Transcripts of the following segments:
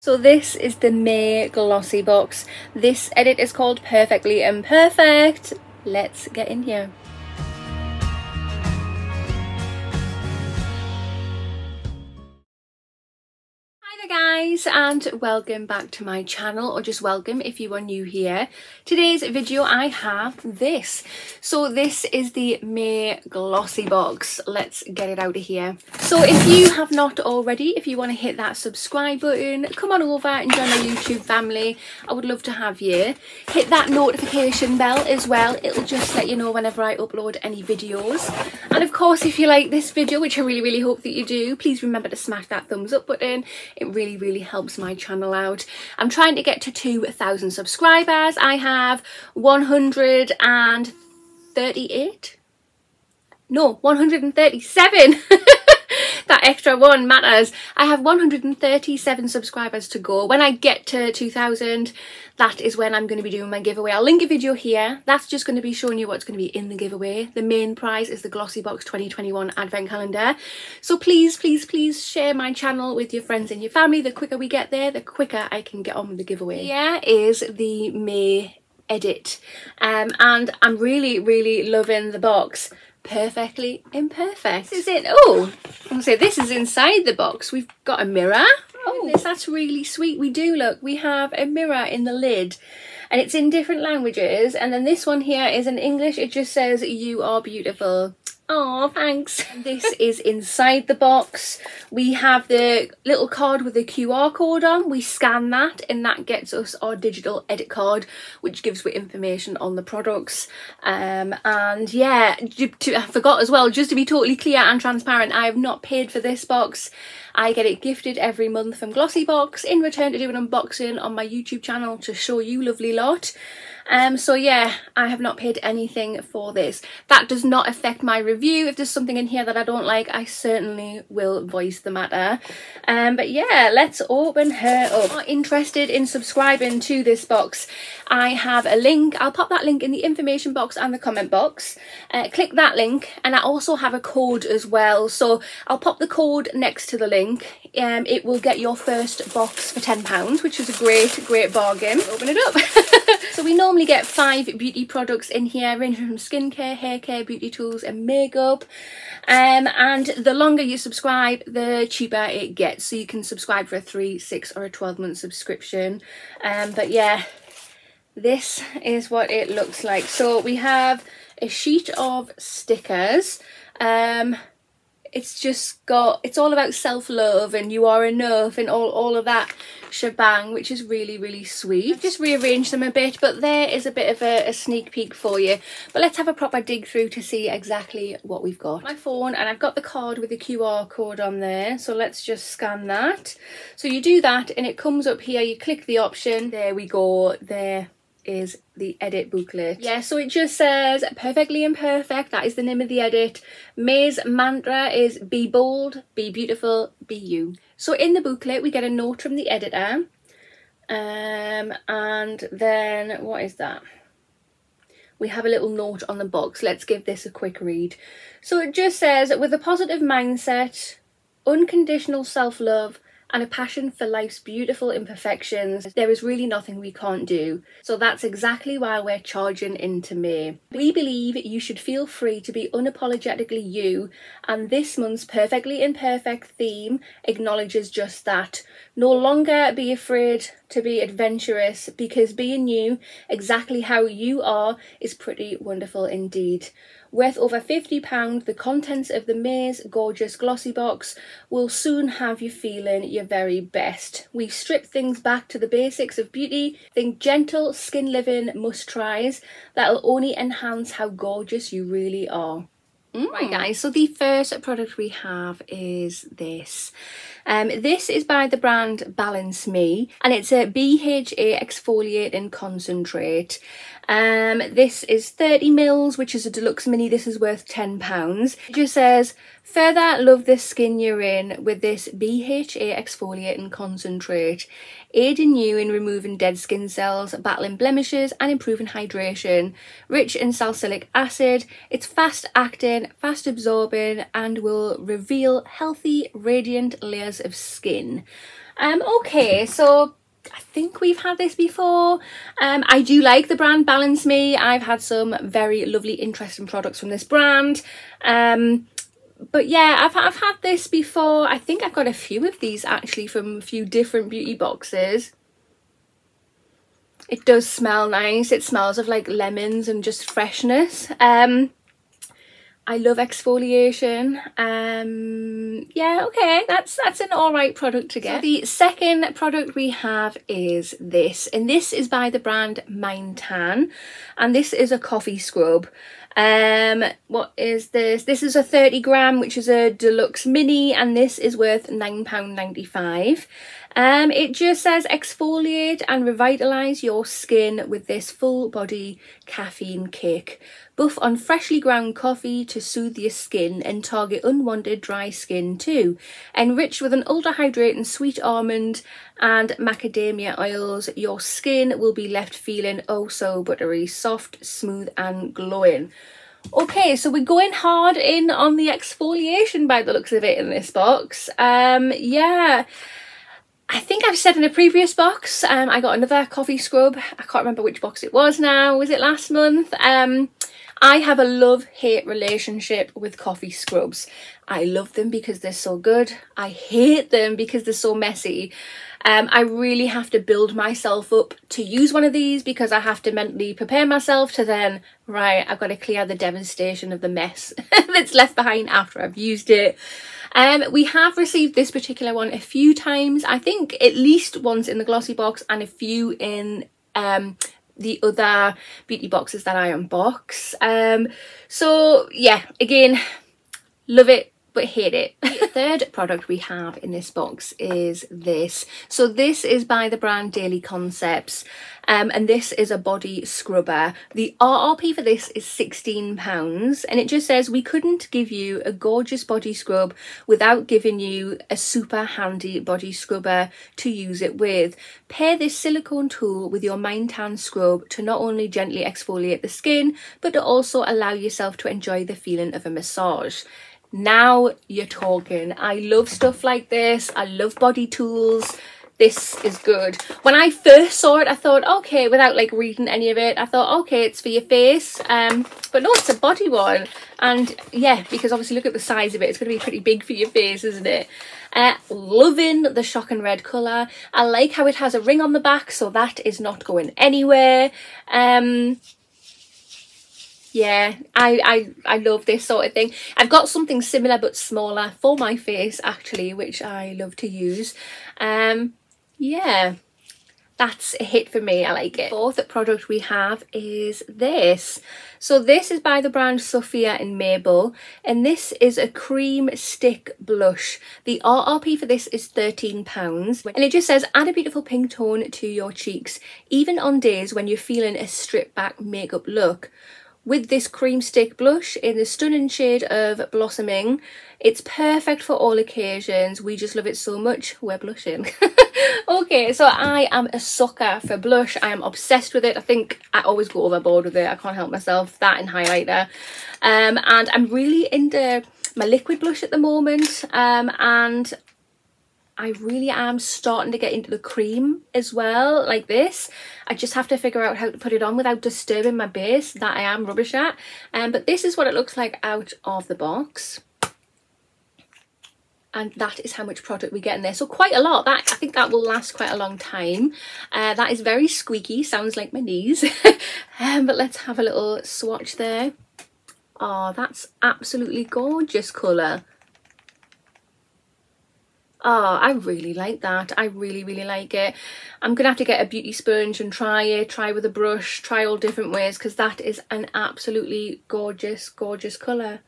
So this is the May Glossy Box. This edit is called Perfectly Imperfect. Let's get in here. Hi there guys, and welcome back to my channel, or just welcome if you are new here. Today's video I have this. So this is the May Glossy Box. Let's get it out of here. So if you have not already, if you want to hit that subscribe button, come on over and join my YouTube family. I would love to have you. Hit that notification bell as well. It'll just let you know whenever I upload any videos. And of course, if you like this video, which I really hope that you do, please remember to smash that thumbs up button. It really helps my channel out. I'm trying to get to 2,000 subscribers. I have 138? No, 137. That extra one matters. I have 137 subscribers to go. When I get to 2,000, that is when I'm going to be doing my giveaway. I'll link a video here. That's just going to be showing you what's going to be in the giveaway. The main prize is the GlossyBox 2021 advent calendar. So please share my channel with your friends and your family. The quicker we get there, the quicker I can get on with the giveaway. Here is the May edit. And I'm really loving the box. Perfectly Imperfect. This is it. Oh, I'll say this is inside the box. We've got a mirror. Oh, that's really sweet. We do, look, we have a mirror in the lid and it's in different languages, and then this one here is in English. It just says you are beautiful. Oh, thanks. This is inside the box. We have the little card with the QR code on. We scan that and that gets us our digital edit card, which gives us information on the products. And yeah, I forgot as well, just to be totally clear and transparent, I have not paid for this box. I get it gifted every month from GlossyBox in return to do an unboxing on my YouTube channel to show you lovely lot. So yeah, I have not paid anything for this. That does not affect my review. If there's something in here that I don't like, I certainly will voice the matter. But yeah, let's open her up. If you are interested in subscribing to this box, I have a link. I'll pop that link in the information box and the comment box. Click that link, and I also have a code as well. So I'll pop the code next to the link. It will get your first box for £10, which is a great bargain. Open it up. So we normally get 5 beauty products in here, ranging from skincare, hair care, beauty tools and makeup. And the longer you subscribe, the cheaper it gets. So you can subscribe for a 3, 6 or a 12-month subscription. But yeah, this is what it looks like. So we have a sheet of stickers. It's just got, it's all about self-love and you are enough and all of that shebang, which is really sweet. I've just rearranged them a bit, but there is a bit of a sneak peek for you. But let's have a proper dig through to see exactly what we've got. My phone, and I've got the card with the QR code on there, so let's just scan that. So you do that and it comes up here, you click the option, there we go, there is the edit booklet. Yeah, so it just says Perfectly Imperfect. That is the name of the edit. May's mantra is be bold, be beautiful, be you. So in the booklet we get a note from the editor, and then what is that? We have a little note on the box. Let's give this a quick read. So it just says, with a positive mindset, unconditional self-love, and a passion for life's beautiful imperfections, there is really nothing we can't do. So that's exactly why we're charging into May. We believe you should feel free to be unapologetically you, and this month's Perfectly Imperfect theme acknowledges just that. No longer be afraid to be adventurous, because being you, exactly how you are, is pretty wonderful indeed. Worth over £50, the contents of the May's gorgeous glossy box will soon have you feeling your very best. We've stripped things back to the basics of beauty. Think gentle, skin-living must-tries that'll only enhance how gorgeous you really are. Right guys, so the first product we have is this. This is by the brand Balance Me, and it's a BHA exfoliating concentrate. This is 30 mils, which is a deluxe mini. This is worth £10. It just says, further love the skin you're in with this BHA exfoliating concentrate, aiding you in removing dead skin cells, battling blemishes and improving hydration. Rich in salicylic acid, it's fast acting, fast absorbing and will reveal healthy, radiant layers of skin. Okay, so I think we've had this before. I do like the brand Balance Me. I've had some very lovely, interesting products from this brand. But yeah, I've had this before. I think I've got a few of these actually from a few different beauty boxes. It does smell nice. It smells of like lemons and just freshness. I love exfoliation. Yeah, okay, that's an alright product to get. So the second product we have is this, and this is by the brand Mind Tan, and this is a coffee scrub. What is this? This is a 30 gram, which is a deluxe mini, and this is worth £9.95. It just says exfoliate and revitalise your skin with this full body caffeine kick. Buff on freshly ground coffee to soothe your skin and target unwanted dry skin too. Enriched with an ultra hydrating sweet almond and macadamia oils, your skin will be left feeling oh so buttery, soft, smooth and glowing. Okay, so we're going hard in on the exfoliation by the looks of it in this box. Yeah. I think I've said in a previous box, I got another coffee scrub. I can't remember which box it was now. Was it last month? I have a love-hate relationship with coffee scrubs. I love them because they're so good. I hate them because they're so messy. I really have to build myself up to use one of these because I have to mentally prepare myself to then, right, I've got to clear the devastation of the mess that's left behind after I've used it. We have received this particular one a few times. I think at least once in the GlossyBox and a few in the other beauty boxes that I unbox. So yeah, again, love it but hate it. The third product we have in this box is this. So this is by the brand Daily Concepts, and this is a body scrubber. The RRP for this is £16, and it just says we couldn't give you a gorgeous body scrub without giving you a super handy body scrubber to use it with. Pair this silicone tool with your Mind Tan scrub to not only gently exfoliate the skin but to also allow yourself to enjoy the feeling of a massage. Now you're talking. I love stuff like this. I love body tools. This is good. When I first saw it, I thought, okay, without like reading any of it, I thought, okay, it's for your face. But no, it's a body one. And yeah, because obviously look at the size of it. It's going to be pretty big for your face, isn't it? Loving the shocking red colour. I like how it has a ring on the back, so that is not going anywhere. Yeah, I love this sort of thing. I've got something similar but smaller for my face actually, which I love to use. Yeah, that's a hit for me. I like it. Fourth product we have is this. So this is by the brand Sofia Mabel, and this is a cream stick blush. The RRP for this is £13, and it just says add a beautiful pink tone to your cheeks, even on days when you're feeling a stripped back makeup look. With this cream stick blush in the stunning shade of Blossoming, it's perfect for all occasions. We just love it so much, we're blushing. Okay, so I am a sucker for blush. I am obsessed with it. I think I always go overboard with it. I can't help myself. That and highlighter. And I'm really into my liquid blush at the moment. And I really am starting to get into the cream as well, like this. I just have to figure out how to put it on without disturbing my base, that I am rubbish at. But this is what it looks like out of the box. And that is how much product we get in there. So quite a lot. I think that will last quite a long time. That is very squeaky, sounds like my knees. But let's have a little swatch there. Oh, that's absolutely gorgeous colour. Oh, I really like that. I really, really like it. I'm going to have to get a beauty sponge and try it, try with a brush, try all different ways, because that is an absolutely gorgeous, gorgeous colour.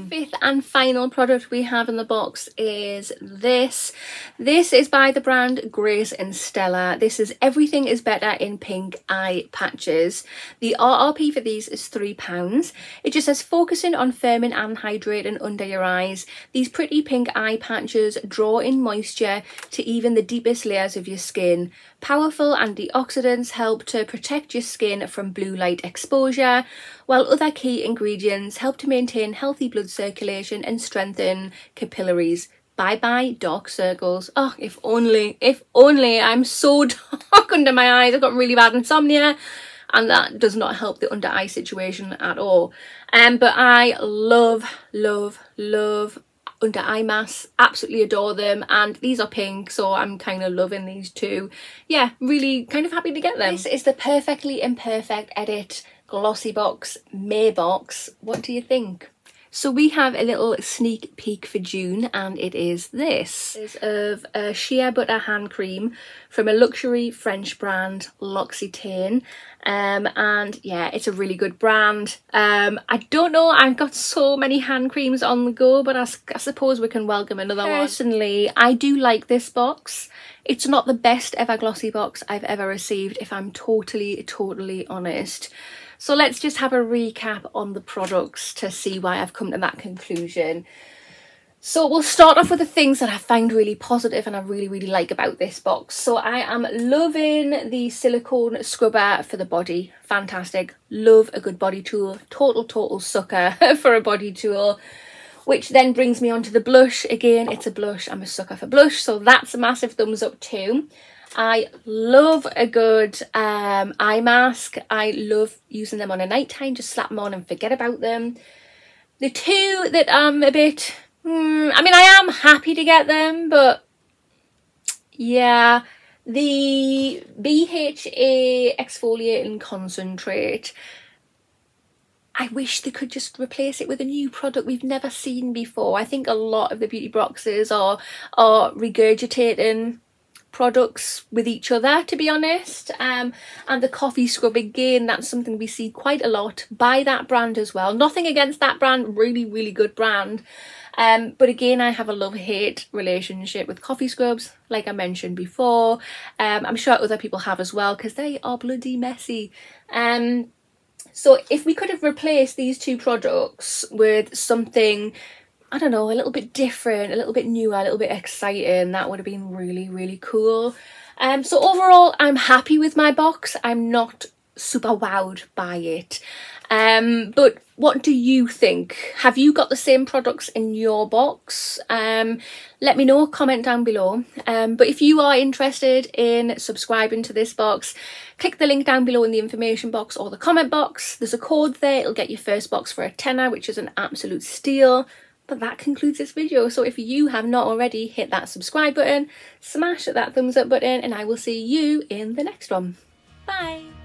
Fifth and final product we have in the box is this. This is by the brand Grace and Stella. This is Everything is Better in Pink Eye Patches. The RRP for these is £3. It just says focusing on firming and hydrating under your eyes. These pretty pink eye patches draw in moisture to even the deepest layers of your skin. Powerful antioxidants help to protect your skin from blue light exposure, while other key ingredients help to maintain healthy blood circulation and strengthen capillaries Bye bye dark circles. Oh, if only, I'm so dark under my eyes. I've got really bad insomnia and that does not help the under eye situation at all. But I love under eye masks, absolutely adore them, and these are pink, so I'm kind of loving these too. Yeah, really kind of happy to get them. This is the Perfectly Imperfect Edit GlossyBox Maybox. What do you think? So we have a little sneak peek for June, and it is this. It's of a shea butter hand cream from a luxury French brand, L'Occitane. And yeah, it's a really good brand. I don't know, I've got so many hand creams on the go, but I suppose we can welcome another one. Personally, I do like this box. It's not the best ever glossy box I've ever received, if I'm totally honest. So let's just have a recap on the products to see why I've come to that conclusion. So we'll start off with the things that I find really positive and I really like about this box. So I am loving the silicone scrubber for the body. Fantastic. Love a good body tool. Total sucker for a body tool. Which then brings me on to the blush. Again, it's a blush. I'm a sucker for blush. So that's a massive thumbs up too. I love a good eye mask. I love using them on a night time. Just slap them on and forget about them. The two that I'm a bit... I mean, I am happy to get them, but yeah, the BHA Exfoliating Concentrate, I wish they could just replace it with a new product we've never seen before. I think a lot of the beauty boxes are regurgitating products with each other, to be honest. And the coffee scrub, again, that's something we see quite a lot by that brand as well. Nothing against that brand, really good brand. But again, I have a love-hate relationship with coffee scrubs, like I mentioned before. I'm sure other people have as well, because they are bloody messy. So if we could have replaced these two products with something, I don't know, a little bit different, a little bit newer, a little bit exciting, that would have been really cool. So overall, I'm happy with my box. I'm not super wowed by it. But what do you think? Have you got the same products in your box? Let me know, comment down below. But if you are interested in subscribing to this box, click the link down below in the information box or the comment box. There's a code there. It'll get your first box for £10, which is an absolute steal. But that concludes this video. So if you have not already, hit that subscribe button, smash that thumbs up button, and I will see you in the next one. Bye.